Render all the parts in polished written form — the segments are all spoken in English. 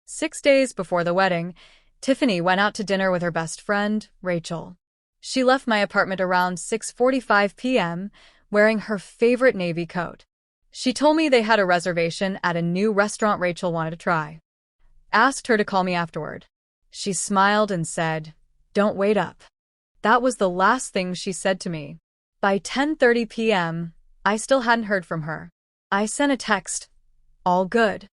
6 days before the wedding, Tiffany went out to dinner with her best friend, Rachel. She left my apartment around 6:45 p.m., wearing her favorite navy coat. She told me they had a reservation at a new restaurant Rachel wanted to try. Asked her to call me afterward. She smiled and said, "Don't wait up." That was the last thing she said to me. By 10:30 p.m., I still hadn't heard from her. I sent a text, "All good."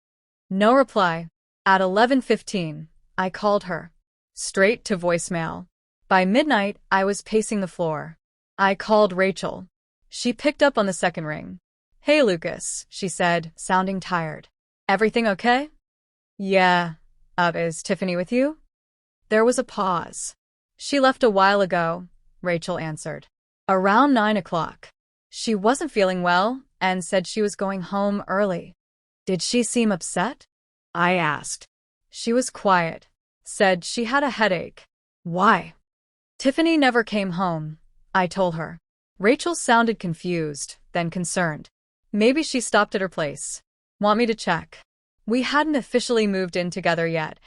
No reply. At 11:15, I called her. Straight to voicemail. By midnight, I was pacing the floor. I called Rachel. She picked up on the second ring. "Hey, Lucas," she said, sounding tired. "Everything okay?" "Yeah. Is Tiffany with you?" There was a pause. "She left a while ago," Rachel answered. "Around 9 o'clock. She wasn't feeling well and said she was going home early." "Did she seem upset?" I asked. "She was quiet. Said she had a headache." "Why?" "Tiffany never came home," I told her. Rachel sounded confused, then concerned. "Maybe she stopped at her place. Want me to check?" We hadn't officially moved in together yet.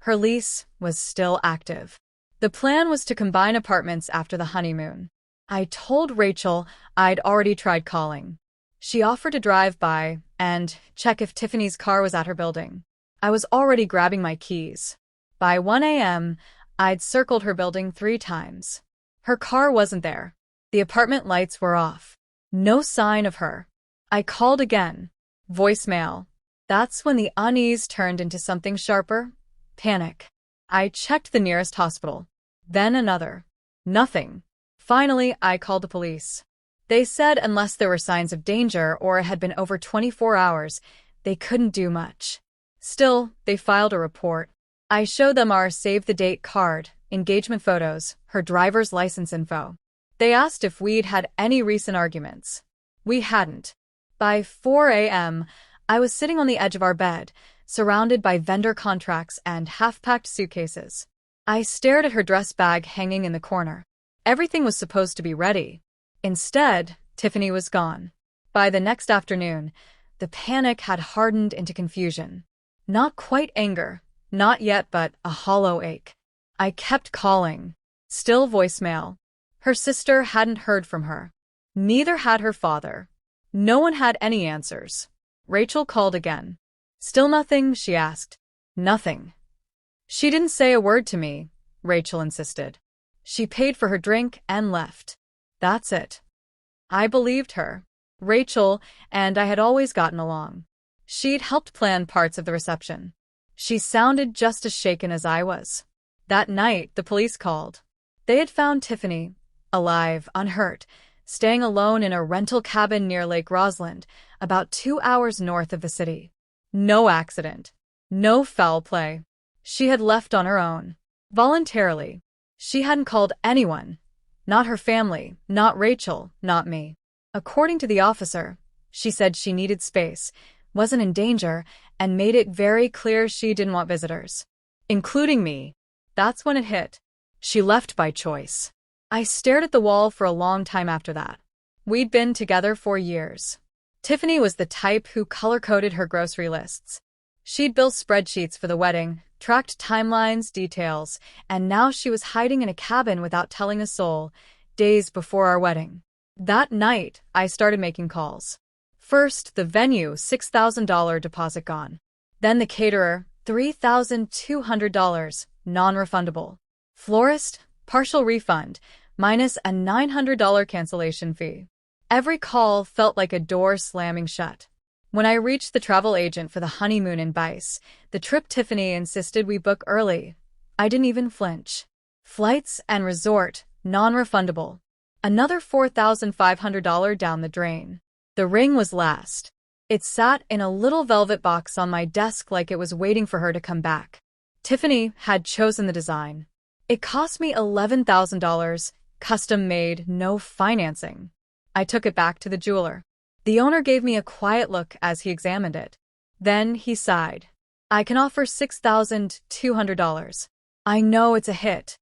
Her lease was still active. The plan was to combine apartments after the honeymoon. I told Rachel I'd already tried calling. She offered to drive by and check if Tiffany's car was at her building. I was already grabbing my keys. By 1 a.m., I'd circled her building 3 times. Her car wasn't there. The apartment lights were off. No sign of her. I called again. Voicemail. That's when the unease turned into something sharper. Panic. I checked the nearest hospital. Then another. Nothing. Finally, I called the police. They said unless there were signs of danger or it had been over 24 hours, they couldn't do much. Still, they filed a report. I showed them our save-the-date card, engagement photos, her driver's license info. They asked if we'd had any recent arguments. We hadn't. By 4 a.m., I was sitting on the edge of our bed, surrounded by vendor contracts and half-packed suitcases. I stared at her dress bag hanging in the corner. Everything was supposed to be ready. Instead, Tiffany was gone. By the next afternoon, the panic had hardened into confusion. Not quite anger, not yet, but a hollow ache. I kept calling. Still voicemail. Her sister hadn't heard from her. Neither had her father. No one had any answers. Rachel called again. "Still nothing?" she asked. "Nothing." "She didn't say a word to me," Rachel insisted. "She paid for her drink and left. That's it." I believed her. Rachel and I had always gotten along. She'd helped plan parts of the reception. She sounded just as shaken as I was. That night, the police called. They had found Tiffany, alive, unhurt, staying alone in a rental cabin near Lake Roslyn, about 2 hours north of the city. No accident. No foul play. She had left on her own. Voluntarily. She hadn't called anyone. Not her family, not Rachel, not me. According to the officer, she said she needed space, wasn't in danger, and made it very clear she didn't want visitors. Including me. That's when it hit. She left by choice. I stared at the wall for a long time after that. We'd been together for years. Tiffany was the type who color-coded her grocery lists. She'd built spreadsheets for the wedding, tracked timelines, details, and now she was hiding in a cabin without telling a soul, days before our wedding. That night, I started making calls. First, the venue, $6,000 deposit gone. Then the caterer, $3,200, non-refundable. Florist, partial refund, minus a $900 cancellation fee. Every call felt like a door slamming shut. When I reached the travel agent for the honeymoon in Bice, the trip Tiffany insisted we book early. I didn't even flinch. Flights and resort, non-refundable. Another $4,500 down the drain. The ring was last. It sat in a little velvet box on my desk like it was waiting for her to come back. Tiffany had chosen the design. It cost me $11,000, custom-made, no financing. I took it back to the jeweler. The owner gave me a quiet look as he examined it. Then he sighed. "I can offer $6,200. I know it's a hit."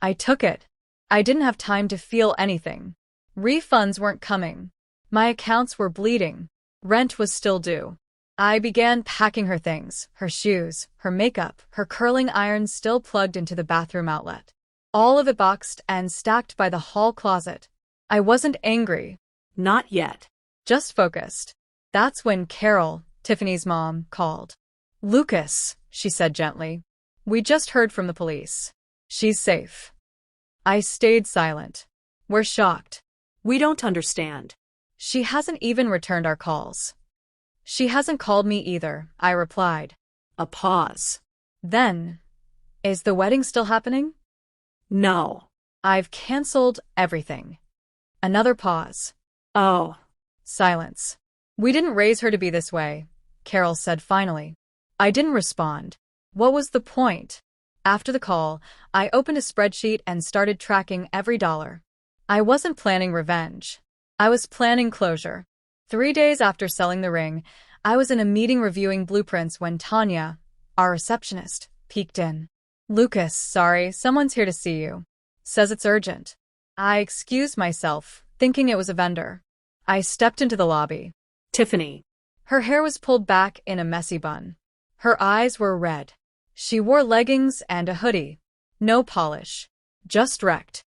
I took it. I didn't have time to feel anything. Refunds weren't coming. My accounts were bleeding. Rent was still due. I began packing her things, her shoes, her makeup, her curling iron still plugged into the bathroom outlet. All of it boxed and stacked by the hall closet. I wasn't angry. Not yet. Just focused. That's when Carol, Tiffany's mom, called. "Lucas," she said gently. "We just heard from the police. She's safe." I stayed silent. "We're shocked." We don't understand. "She hasn't even returned our calls." "She hasn't called me either," I replied. A pause. Then, "Is the wedding still happening?" No. "I've canceled everything." Another pause. Oh. Silence. "We didn't raise her to be this way," Carol said finally. I didn't respond. What was the point? After the call, I opened a spreadsheet and started tracking every dollar. I wasn't planning revenge. I was planning closure. 3 days after selling the ring, I was in a meeting reviewing blueprints when Tanya, our receptionist, peeked in. "Lucas, sorry, someone's here to see you. Says it's urgent." I excused myself, thinking it was a vendor. I stepped into the lobby. Tiffany. Her hair was pulled back in a messy bun. Her eyes were red. She wore leggings and a hoodie. No polish. Just wrecked.